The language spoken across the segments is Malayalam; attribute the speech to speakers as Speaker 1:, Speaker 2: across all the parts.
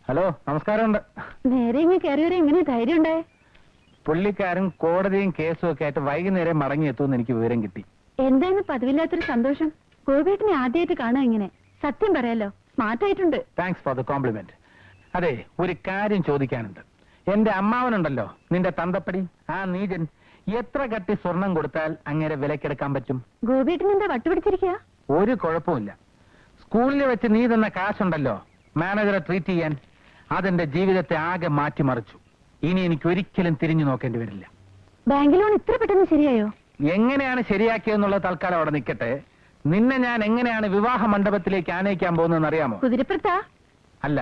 Speaker 1: ഹലോ, നമസ്കാരമുണ്ട്.
Speaker 2: നേരെ ഇങ്ങ് കയറി വരെ എങ്ങനെ ധൈര്യം ഉണ്ടായേ?
Speaker 1: പുള്ളിക്കാരൻ കോടതിയും കേസും ഒക്കെ ആയിട്ട് വൈകുന്നേരം മടങ്ങിയെത്തുമെന്ന് എനിക്ക് വിവരം കിട്ടി.
Speaker 2: എന്തായിരുന്നു പതിവില്ലാത്തൊരു സന്തോഷം? ഗോപിയേട്ടനെ ആദ്യമായിട്ട് കാണാൻ ഇങ്ങനെ. സത്യം പറയാലോ, മാറ്റായിട്ടുണ്ട്.
Speaker 1: Thanks for the compliment. അതെ, ഒരു കാര്യം ചോദിക്കാനുണ്ട്. എന്റെ അമ്മാവനുണ്ടല്ലോ, നിന്റെ തന്തപ്പടി, ആ നീജൻ, എത്ര കട്ടി സ്വർണം കൊടുത്താൽ അങ്ങനെ വിലക്കെടുക്കാൻ പറ്റും?
Speaker 2: ഗോപിയേട്ടൻ എന്താ വട്ടുപിടിച്ചിരിക്കുക?
Speaker 1: ഒരു കുഴപ്പമില്ല. സ്കൂളിൽ വെച്ച് നീ തന്ന കാശുണ്ടല്ലോ മാനേജറെ ട്രീറ്റ് ചെയ്യാൻ, അതെന്റെ ജീവിതത്തെ ആകെ മാറ്റിമറിച്ചു. ഇനി എനിക്ക് ഒരിക്കലും തിരിഞ്ഞു നോക്കേണ്ടി വരില്ല.
Speaker 2: ബാങ്ക് ലോൺ ഇത്ര പെട്ടെന്ന് ശരിയായോ?
Speaker 1: എങ്ങനെയാണ് ശരിയാക്കിയെന്നുള്ളത് തൽക്കാലം അവിടെ നിൽക്കട്ടെ. നിന്നെ ഞാൻ എങ്ങനെയാണ് വിവാഹ മണ്ഡപത്തിലേക്ക് ആനയിക്കാൻ പോകുന്നതെന്ന് അറിയാമോ?
Speaker 2: കുതിരപ്പുറത്താ?
Speaker 1: അല്ല,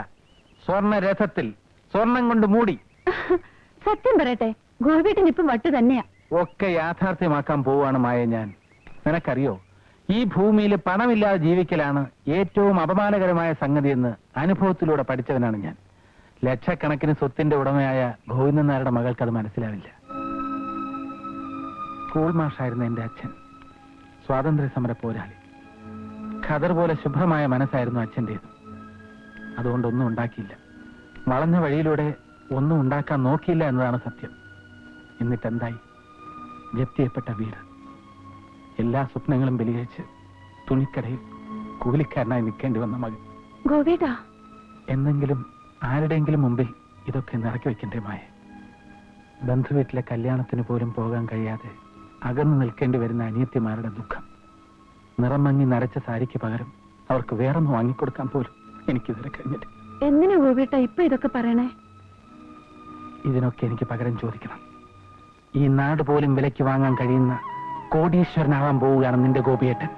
Speaker 1: സ്വർണ്ണ രഥത്തിൽ, സ്വർണം കൊണ്ട് മൂടി.
Speaker 2: സത്യം പറയട്ടെ, ഗോപിയേട്ടൻ ഇപ്പം വട്ട് തന്നെയാ.
Speaker 1: ഒക്കെ യാഥാർത്ഥ്യമാക്കാൻ പോവാണ് മായ ഞാൻ. നിനക്കറിയോ, ഈ ഭൂമിയിൽ പണമില്ലാതെ ജീവിക്കലാണ് ഏറ്റവും അപമാനകരമായ സംഗതിയെന്ന് അനുഭവത്തിലൂടെ പഠിച്ചവനാണ് ഞാൻ. ലക്ഷക്കണക്കിന് സ്വത്തിന്റെ ഉടമയായ ഗോവിന്ദൻ നായരുടെ മകൾക്ക് അത് മനസ്സിലാവില്ല. സ്കൂൾ മാഷായിരുന്ന എന്റെ അച്ഛൻ, സ്വാതന്ത്ര്യ സമര പോരാളി. ഖദർ പോലെ ശുഭ്രമായ മനസ്സായിരുന്നു അച്ഛൻ്റെത്. അതുകൊണ്ടൊന്നും ഉണ്ടാക്കിയില്ല. വളഞ്ഞ വഴിയിലൂടെ ഒന്നും ഉണ്ടാക്കാൻ നോക്കിയില്ല എന്നതാണ് സത്യം. എന്നിട്ടെന്തായി? ജപ്തി ചെയ്യപ്പെട്ട വീട്, എല്ലാ സ്വപ്നങ്ങളും ബലികഴിച്ച് തുണിക്കടയിൽ കൂലിക്കാരനായി നിൽക്കേണ്ടി വന്ന മകൻ.
Speaker 2: ഗോപിയേട്ടാ,
Speaker 1: എന്നെങ്കിലും ആരുടെയെങ്കിലും മുമ്പിൽ ഇതൊക്കെ നിറക്കി വെക്കണ്ടേ മായ? ബന്ധുവീട്ടിലെ കല്യാണത്തിന് പോലും പോകാൻ കഴിയാതെ അകന്നു നിൽക്കേണ്ടി വരുന്ന അനിയത്തിമാരുടെ ദുഃഖം. നിറം മങ്ങി നരച്ച സാരിക്ക് പകരം അവർക്ക് വേറൊന്ന് വാങ്ങിക്കൊടുക്കാൻ പോലും എനിക്കിതുവരെ കഴിഞ്ഞിട്ട്.
Speaker 2: എന്തിനാ ഗോപിയേട്ടാ ഇപ്പൊ ഇതൊക്കെ പറയണേ?
Speaker 1: ഇതിനൊക്കെ എനിക്ക് പകരം ചോദിക്കണം. ഈ നാട് പോലും വിലയ്ക്ക് വാങ്ങാൻ കഴിയുന്ന കോടീശ്വരനാവാൻ പോവുകയാണ് നിന്റെ ഗോപിയേട്ടൻ.